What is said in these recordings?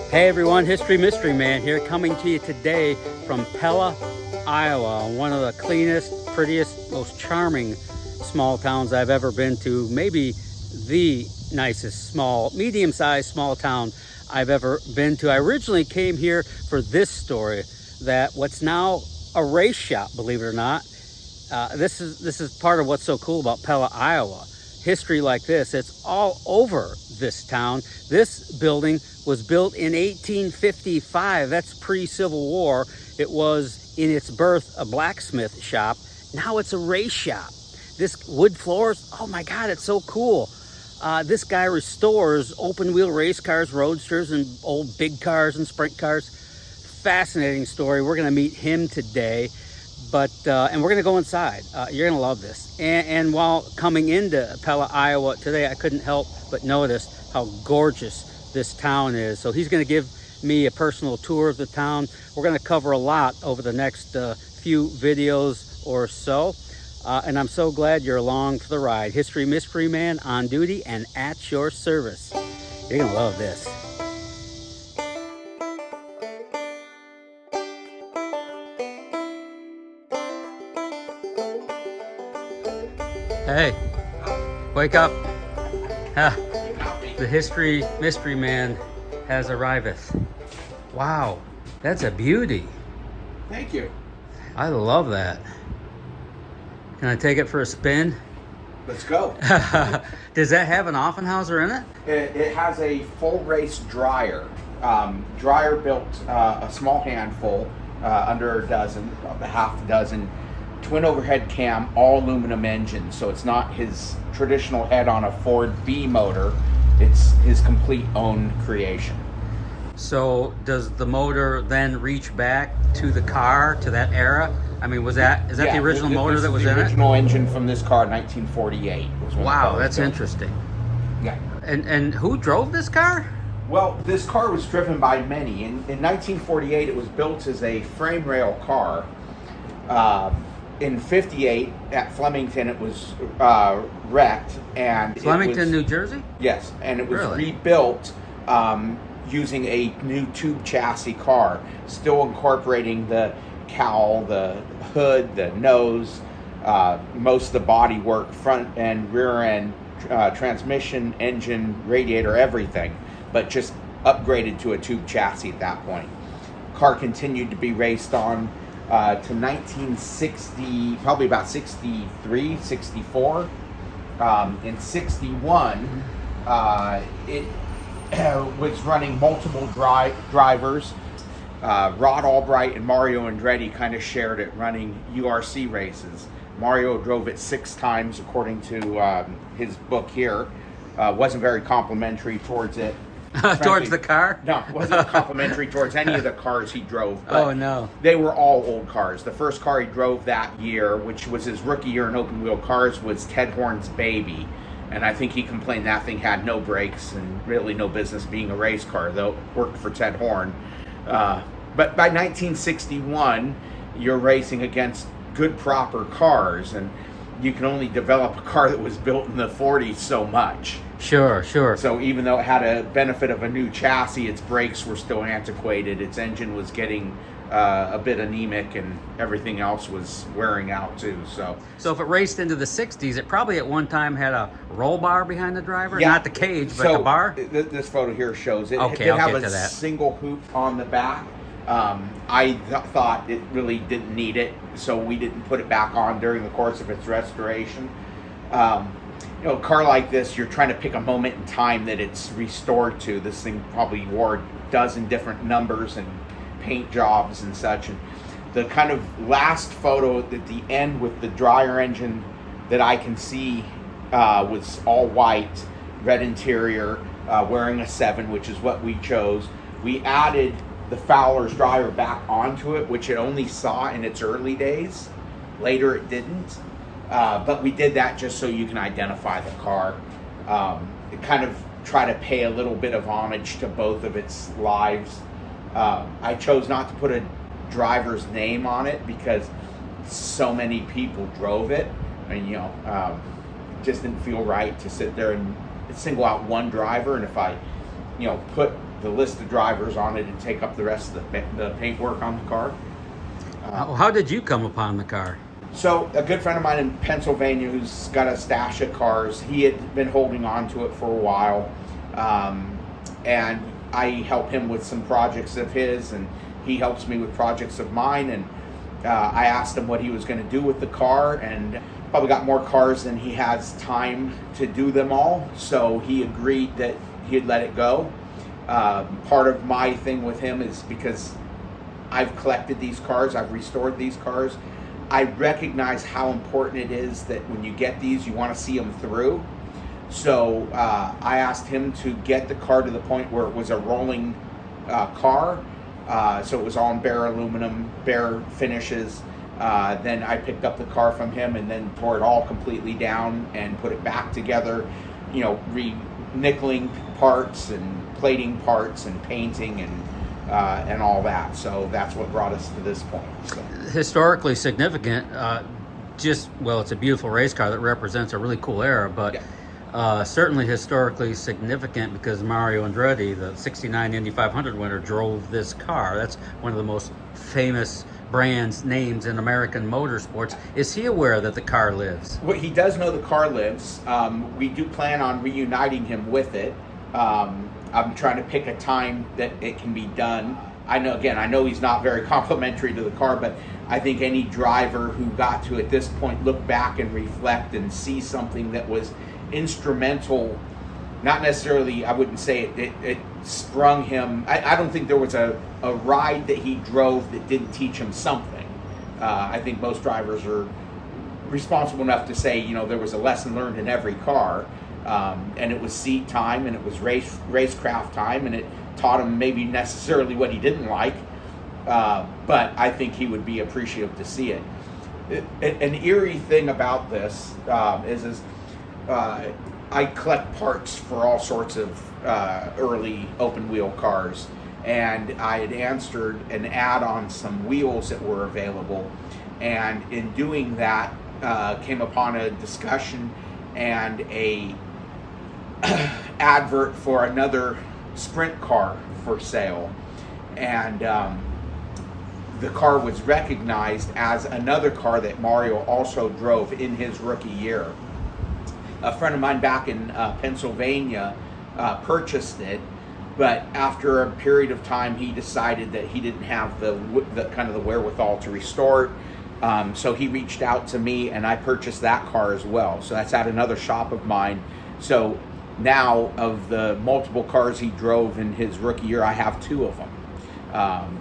Hey everyone, History Mystery Man here, coming to you today from Pella, Iowa, one of the cleanest, prettiest, most charming small towns I've ever been to. Maybe the nicest medium-sized small town I've ever been to. I originally came here for this story, that what's now a race shop, believe it or not. This is part of what's so cool about Pella, Iowa. History like this, it's all over this town. This building was built in 1855. That's pre-Civil War. It was in its birth a blacksmith shop. Now it's a race shop. This wood floors, oh my God, it's so cool. This guy restores open wheel race cars, roadsters, and old big cars and sprint cars. Fascinating story. We're gonna meet him today. And we're gonna go inside. You're gonna love this. And while coming into Pella, Iowa today, I couldn't help but notice how gorgeous this town is. So he's gonna give me a personal tour of the town. We're gonna cover a lot over the next few videos or so. And I'm so glad you're along for the ride. History Mystery Man on duty and at your service. You're gonna love this. Hey, wake up. The History Mystery Man has arriveth. Wow, that's a beauty. Thank you. I love that. Can I take it for a spin? Let's go. Does that have an Offenhauser in it? It has a full race dryer. Dreyer-built a small handful, under a dozen, about a half a dozen. Twin overhead cam, all aluminum engine, so it's not his traditional head on a Ford B motor. It's his complete own creation. So does the motor then reach back to the car, to that era? I mean, is that the original motor that was in it? The original engine from this car, 1948. Wow, that's interesting. Yeah. And who drove this car? Well, this car was driven by many. In 1948, it was built as a frame rail car. In 58 at Flemington, it was wrecked, and Flemington, New Jersey? Yes, and it was really rebuilt using a new tube chassis car, still incorporating the cowl, the hood, the nose, most of the body work, front and rear end, transmission, engine, radiator, everything, but just upgraded to a tube chassis at that point. Car continued to be raced on to 1960, probably about 63, 64. In 61, it was running multiple drivers. Rod Albright and Mario Andretti kind of shared it, running URC races. Mario drove it 6 times, according to his book here. Wasn't very complimentary towards it. Towards the car? No, it wasn't complimentary towards any of the cars he drove. Oh, no. They were all old cars. The first car he drove that year, which was his rookie year in open wheel cars, was Ted Horn's Baby. And I think he complained that thing had no brakes and really no business being a race car, though it worked for Ted Horn. But by 1961, you're racing against good, proper cars, and you can only develop a car that was built in the 40s so much. Sure. So even though it had a benefit of a new chassis, its brakes were still antiquated, its engine was getting a bit anemic, and everything else was wearing out too. So if it raced into the 60s, it probably at one time had a roll bar behind the driver? Yeah. Not the cage, but the bar? This photo here shows it. Okay, It did I'll have get to a that. single hoop on the back. I thought it really didn't need it, so we didn't put it back on during the course of its restoration. A car like this, you're trying to pick a moment in time that it's restored to. This thing probably wore a dozen different numbers and paint jobs and such. And the kind of last photo at the end with the dryer engine that I can see was all white, red interior, wearing a 7, which is what we chose. We added the Fowler's dryer back onto it, which it only saw in its early days. Later it didn't. But we did that just so you can identify the car. Kind of try to pay a little bit of homage to both of its lives. I chose not to put a driver's name on it because so many people drove it, and just didn't feel right to sit there and single out one driver. And if I put the list of drivers on it and take up the rest of the paintwork on the car. How did you come upon the car? So a good friend of mine in Pennsylvania who's got a stash of cars, he had been holding on to it for a while, and I help him with some projects of his, and he helps me with projects of mine. And I asked him what he was going to do with the car, and probably got more cars than he has time to do them all. So he agreed that he'd let it go. Part of my thing with him is because I've collected these cars, I've restored these cars, I recognize how important it is that when you get these, you want to see them through. So I asked him to get the car to the point where it was a rolling car. So it was all in bare aluminum, bare finishes. Then I picked up the car from him and then tore it all completely down and put it back together, you know, re-nickeling parts and plating parts and painting and all that. So that's what brought us to this point. So. Historically significant, it's a beautiful race car that represents a really cool era, but certainly historically significant because Mario Andretti, the '69 Indy 500 winner, drove this car. That's one of the most famous brands, names in American motorsports. Is he aware that the car lives? Well, he does know the car lives. We do plan on reuniting him with it. I'm trying to pick a time that it can be done. I know he's not very complimentary to the car, but I think any driver who got to at this point look back and reflect and see something that was instrumental, not necessarily, I wouldn't say it sprung him. I don't think there was a ride that he drove that didn't teach him something. I think most drivers are responsible enough to say, you know, there was a lesson learned in every car. And it was seat time, and it was racecraft time, and it taught him maybe necessarily what he didn't like, but I think he would be appreciative to see it. An eerie thing about this is I collect parts for all sorts of early open wheel cars, and I had answered an ad on some wheels that were available, and in doing that came upon a discussion and a advert for another sprint car for sale, and the car was recognized as another car that Mario also drove in his rookie year. A friend of mine back in Pennsylvania purchased it, but after a period of time he decided that he didn't have the kind of the wherewithal to restore it. So he reached out to me, and I purchased that car as well. So that's at another shop of mine. So now, of the multiple cars he drove in his rookie year, I have two of them.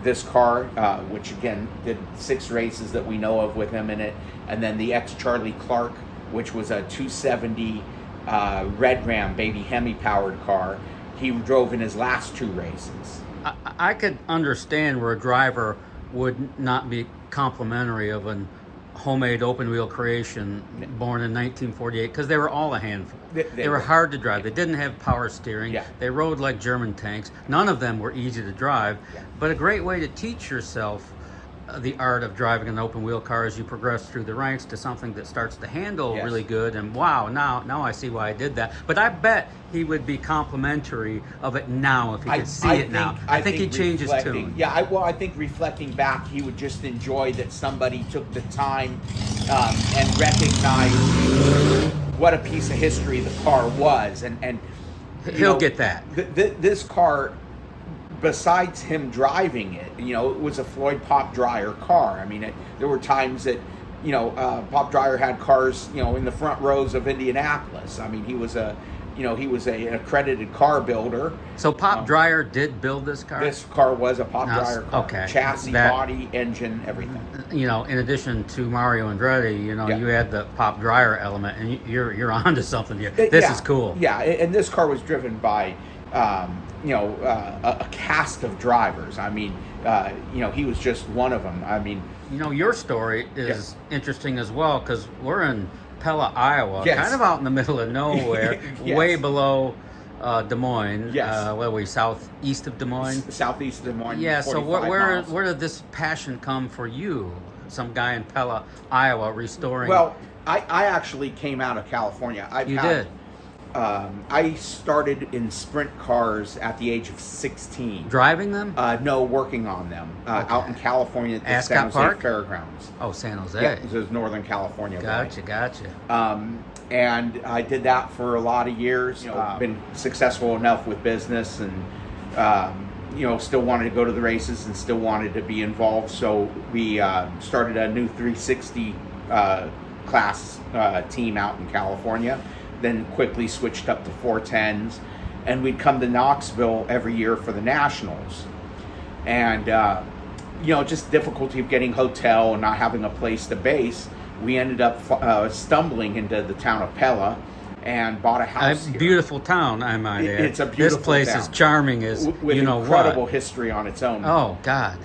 This car, which again did 6 races that we know of with him in it, and then the ex-Charlie Clark, which was a 270 Red Ram baby Hemi-powered car, he drove in his last 2 races. I could understand where a driver would not be complimentary of an homemade open wheel creation born in 1948 because they were all a handful. They were hard to drive. They didn't have power steering. Yeah. They rode like German tanks. None of them were easy to drive, but a great way to teach yourself the art of driving an open wheel car as you progress through the ranks to something that starts to handle really good. And wow, now I see why I did that. But I bet he would be complimentary of it now if he could see it now. I think he'd change his tune. Yeah, I think reflecting back, he would just enjoy that somebody took the time and recognized what a piece of history the car was. And he'll get that. This car, besides him driving it, you know, it was a Floyd Pop Dreyer car. I mean, there were times that, you know, Pop Dreyer had cars, you know, in the front rows of Indianapolis. I mean, he was an accredited car builder. So Pop Dreyer did build this car? This car was a Pop Dreyer car. Okay. Chassis, body, engine, everything. You know, in addition to Mario Andretti, you know, you had the Pop Dreyer element, and you're onto something here. This is cool. Yeah, and this car was driven by a cast of drivers. I mean, you know, he was just one of them. I mean, you know, your story is interesting as well because we're in Pella, Iowa, kind of out in the middle of nowhere, way below Des Moines. Where are we, southeast of Des Moines? Southeast of Des Moines. Yeah. So where did this passion come for you? Some guy in Pella, Iowa, restoring. Well, I actually came out of California. You did. I started in sprint cars at the age of 16. Driving them? No, working on them out in California at the Ascot San Jose Park? Fairgrounds. Oh, San Jose. Yeah, this is Northern California. Gotcha. And I did that for a lot of years. Been successful enough with business, and still wanted to go to the races and still wanted to be involved. So we started a new 360 class team out in California. Then quickly switched up to 410s, and we'd come to Knoxville every year for the Nationals. And just difficulty of getting hotel and not having a place to base, we ended up stumbling into the town of Pella and bought a house here. Beautiful town, I might add. It's a beautiful This place town. is charming as with you know incredible what. history on its own. Oh, God.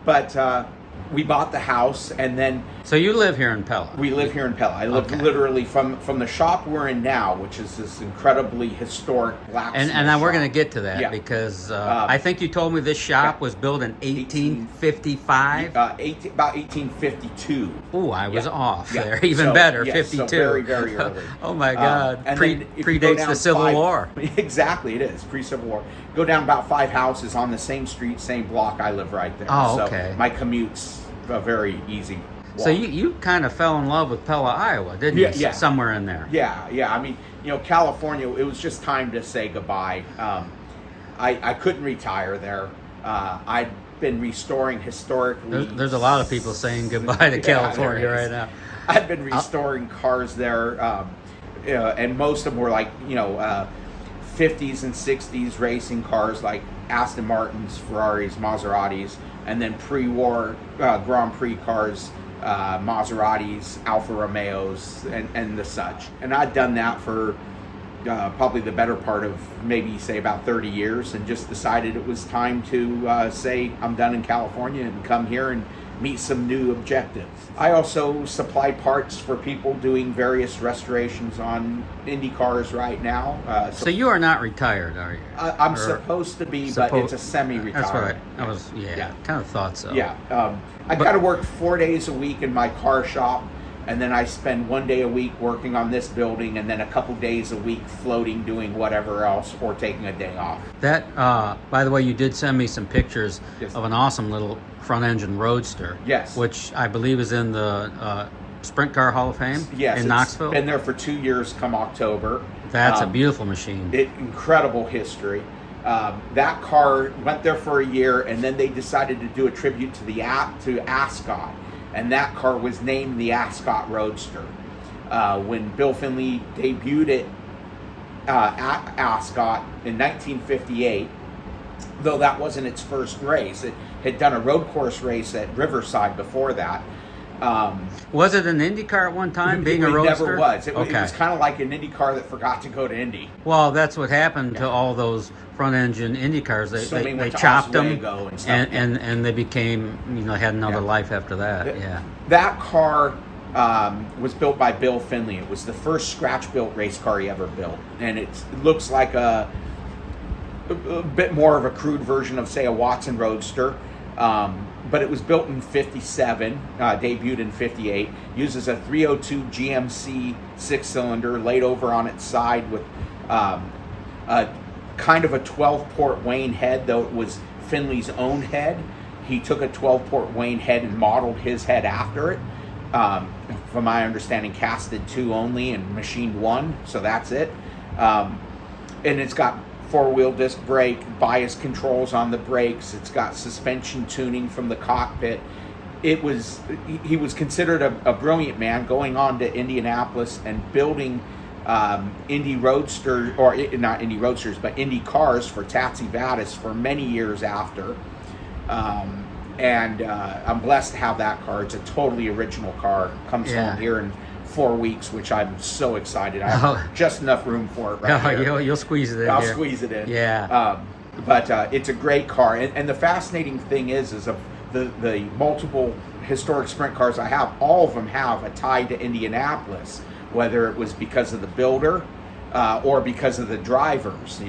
But we bought the house, and then So you live here in Pella? we live here in Pella. I live literally from the shop we're in now, which is this incredibly historic Blacksmith And now we're shop. going to get to that because I think you told me this shop was built in 1855. About 1852. Oh, I was off Yeah. there. Even So, better, yes, 52. so very, very early. Oh, my God. And then if you go Predates down the Civil 5 War. Exactly, it is. Pre-Civil War. Go down about 5 houses on the same street, same block. I live right there. Oh, okay. So my commute's a very easy walk. So you kind of fell in love with Pella, Iowa, didn't you? Yeah. Somewhere in there. Yeah. I mean, California, it was just time to say goodbye. I couldn't retire there. I'd been restoring historically. There's a lot of people saying goodbye to California there is. right now. I'd been restoring cars there, and most of them were like 50s and 60s racing cars, like Aston Martins, Ferraris, Maseratis, and then pre-war Grand Prix cars, Maseratis, Alfa Romeos, and the such. And I'd done that for probably the better part of maybe say about 30 years, and just decided it was time to say I'm done in California and come here and meet some new objectives. I also supply parts for people doing various restorations on Indy cars right now. So you are not retired, are you? I'm supposed to be, but it's a semi-retirement. That's what I kind of thought so. Yeah. I kind of work 4 days a week in my car shop, and then I spend 1 day a week working on this building, and then a couple days a week floating, doing whatever else, or taking a day off. That, by the way, you did send me some pictures Yes. of an awesome little front-engine roadster. Yes. Which I believe is in the Sprint Car Hall of Fame Yes, in Knoxville. It's been there for 2 years come October. That's a beautiful machine. Incredible history. That car went there for a year, and then they decided to do a tribute to Ascot, and that car was named the Ascot Roadster. When Bill Finley debuted it at Ascot in 1958, though that wasn't its first race, it had done a road course race at Riverside before that. Was it an Indy car at one time, being a roadster? It never was. It Okay. was kind of like an Indy car that forgot to go to Indy. Well, that's what happened to all those front-engine Indy cars. So They many went to chopped them, Oswego and stuff, and they became, had another life after that. Yeah. That car was built by Bill Finley. It was the first scratch-built race car he ever built, and it looks like a bit more of a crude version of, say, a Watson Roadster. But it was built in 57, debuted in 58, uses a 302 GMC 6-cylinder laid over on its side with a kind of a 12-port Wayne head, though it was Finley's own head. He took a 12-port Wayne head and modeled his head after it. From my understanding, casted 2 only and machined 1, so that's it. And it's got 4-wheel disc brake, bias controls on the brakes. It's got suspension tuning from the cockpit. He was considered a brilliant man, going on to Indianapolis and building Indy Roadster, or not Indy Roadsters, but Indy cars for Tatsy Vadas for many years after. And I'm blessed to have that car. It's a totally original car. Comes home here in 4 weeks, which I'm so excited. I have just enough room for it right here. You'll squeeze it in. I'll squeeze it in. Yeah. But it's a great car. And the fascinating thing is of the multiple historic sprint cars I have, all of them have a tie to Indianapolis, whether it was because of the builder or because of the drivers.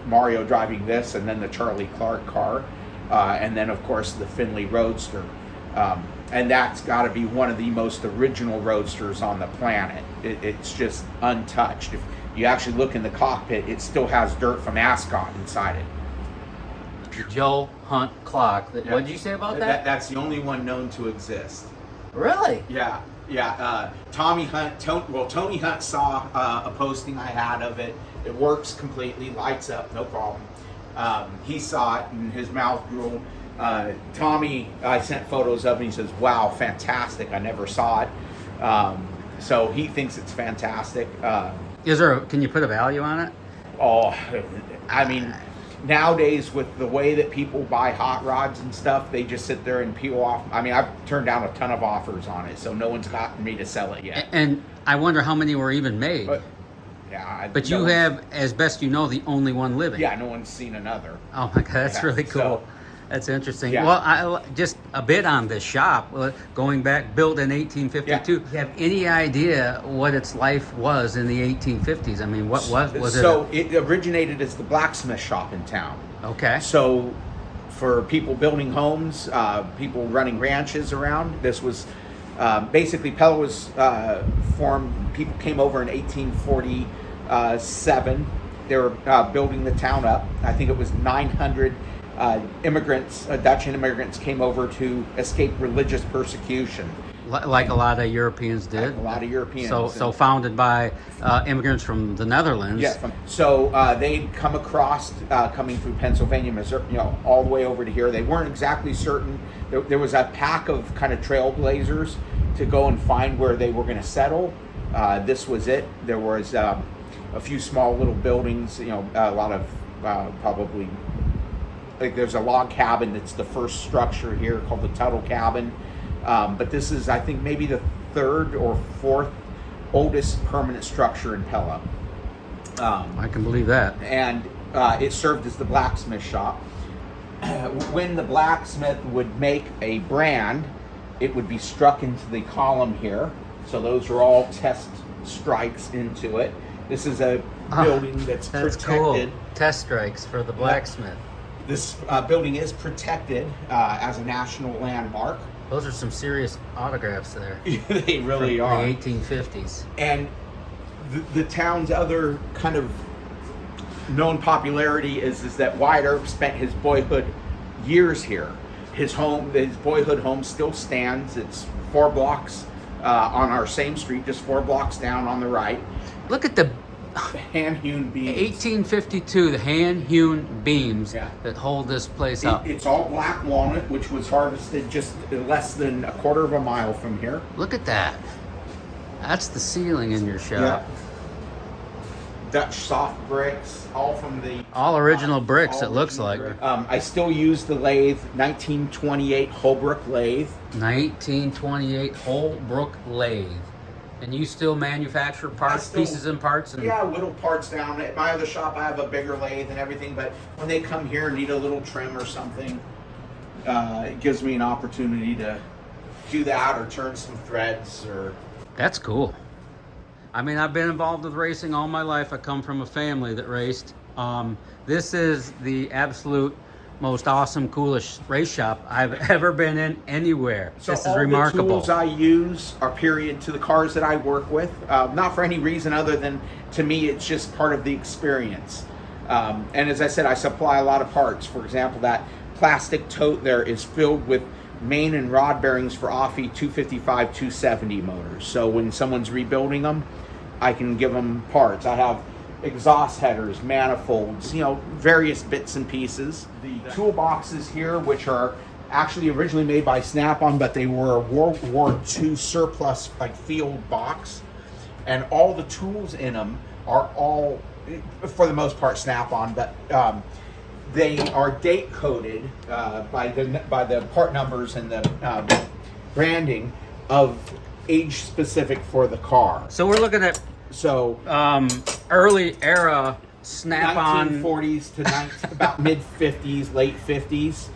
Mario driving this, and then the Charlie Clark car, and then, of course, the Finley Roadster. And that's got to be one of the most original roadsters on the planet. It's just untouched. you actually look in the cockpit, it still has dirt from Ascot inside it. The Joe Hunt clock. Yeah. What did you say about that? That's the only one known to exist. Really? Yeah. Tony Hunt saw a posting I had of it. It works completely, lights up, no problem. He saw it and his mouth drooled. Tommy, I sent photos of him. He says, "Wow, fantastic! I never saw it." So he thinks it's fantastic. Can you put a value on it? Oh, I mean, nowadays with the way that people buy hot rods and stuff, they just sit there and peel off. I mean, I've turned down a ton of offers on it, so no one's gotten me to sell it yet. And I wonder how many were even made. But you have, as best you know, the only one living. Yeah, no one's seen another. Oh my God, that's really cool. So, that's interesting. Yeah. Well, just a bit on this shop, going back, built in 1852. Yeah. Do you have any idea what its life was in the 1850s? I mean, what was it? So it originated as the blacksmith shop in town. Okay. So for people building homes, people running ranches around, this was basically Pella was formed. People came over in 1847. They were building the town up. I think it was 900 immigrants, Dutch immigrants, came over to escape religious persecution. Like a lot of Europeans did. Like a lot of Europeans. So founded by immigrants from the Netherlands. Yeah. So they'd come across, coming through Pennsylvania, Missouri, all the way over to here. They weren't exactly certain. There was a pack of kind of trailblazers to go and find where they were going to settle. This was it. There was a few small little buildings. A lot of probably. Like there's a log cabin that's the first structure here called the Tuttle Cabin. But this is, I think, maybe the third or fourth oldest permanent structure in Pella. I can believe that. And it served as the blacksmith shop. When the blacksmith would make a brand, it would be struck into the column here. So those are all test strikes into it. This is a building that's protected. Cool. Test strikes for the blacksmith. This building is protected as a national landmark. Those are some serious autographs there. They really are. The 1850s. And the town's other kind of known popularity is that Wyatt Earp spent his boyhood years here. His boyhood home still stands. It's 4 blocks on our same street, just 4 blocks down on the right. Look at the hand-hewn beams. 1852, the hand-hewn beams that hold this place up. It's all black walnut, which was harvested just less than a quarter of a mile from here. Look at that. That's the ceiling in your shop. Yeah. Dutch soft bricks, all from the... All original bricks, it looks like. I still use the lathe, 1928 Holbrook lathe. 1928 Holbrook lathe. And you still manufacture pieces and parts? Yeah, little parts down at my other shop. I have a bigger lathe and everything, but when they come here and need a little trim or something, it gives me an opportunity to do that or turn some threads. That's cool. I mean, I've been involved with racing all my life. I come from a family that raced. This is the absolute most awesome, coolest race shop I've ever been in anywhere. So this is remarkable. The tools I use are period to the cars that I work with, not for any reason other than, to me, it's just part of the experience. And as I said, I supply a lot of parts. For example, that plastic tote there is filled with main and rod bearings for Offie 255, 270 motors. So when someone's rebuilding them, I can give them parts. I have exhaust headers, manifolds, various bits and pieces. The toolboxes here, which are actually originally made by Snap-on, but they were a World War II surplus field box, and all the tools in them are all, for the most part, Snap-on, but they are date coded by the part numbers and the branding of age specific for the car. So we're looking at early era Snap-on 1940s to about mid 50s, late 50s,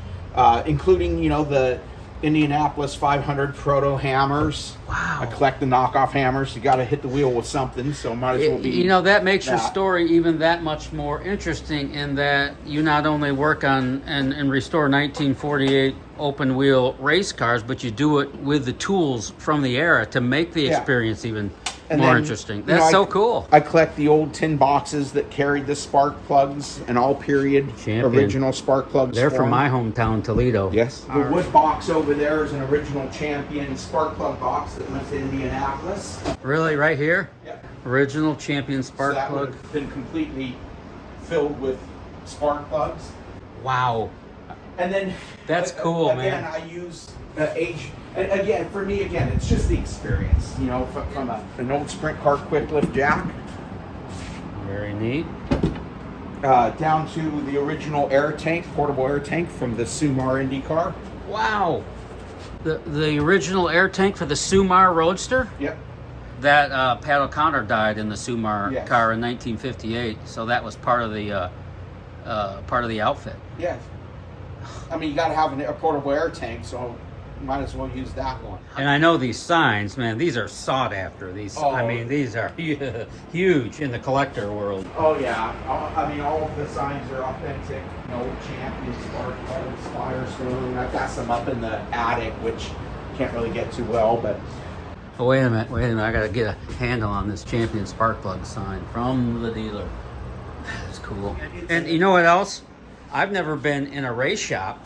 including the Indianapolis 500 proto hammers. Wow! I collect the knockoff hammers. You got to hit the wheel with something, so might as well be. That makes your story even that much more interesting in that you not only work on and restore 1948 open wheel race cars, but you do it with the tools from the era to make the experience even And more then, interesting. you That's know, so cool. I collect the old tin boxes that carried the spark plugs and all period Champion. original spark plugs. They're from form. my hometown, Toledo. Yes. The wood box over there is an original Champion spark plug box that went to Indianapolis. Really, right here? Yep. Original Champion So spark that would plug. have been completely filled with spark plugs. Wow. And then That's cool, again, man. I use age. And again, for me, again, it's just the experience. You know, from an old sprint car quick lift jack Very neat. down to the original air tank, portable air tank from the Sumar Indy car. Wow. The original air tank for the Sumar Roadster? Yep. That Pat O'Connor died in the Sumar Yes. car in 1958, so that was part of the outfit. Yes. I mean, you got to have a portable air tank, so might as well use that one. And I know these signs, man. These are sought after. These, I Oh. mean, these are huge in the collector world. Oh yeah. I mean, all of the signs are authentic. No Champion, spark plugs, Firestone. I've got some up in the attic, which can't really get too well, but. Oh, wait a minute. I got to get a handle on this Champion spark plug sign from the dealer. That's cool. And you know what else? I've never been in a race shop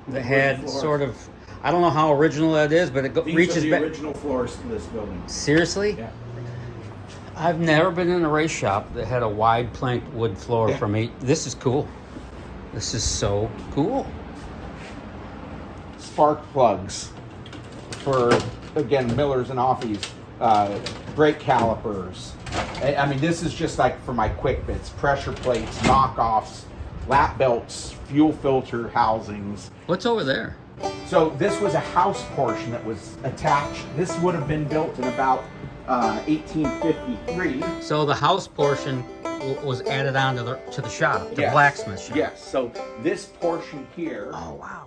that had sort of, I don't know how original that is, but it These reaches are the back. original floors to this building. Seriously? Yeah. I've never been in a race shop that had a wide planked wood floor Yeah. from 8. This is cool. This is so cool. Spark plugs for, again, Millers and Offies, brake calipers. I mean, this is just like for my quick bits, pressure plates, knockoffs, lap belts, fuel filter housings. What's over there? So this was a house portion that was attached. This would have been built in about 1853. So the house portion was added on to the shop, the Yes. blacksmith shop. Yes. So this portion here. Oh, wow.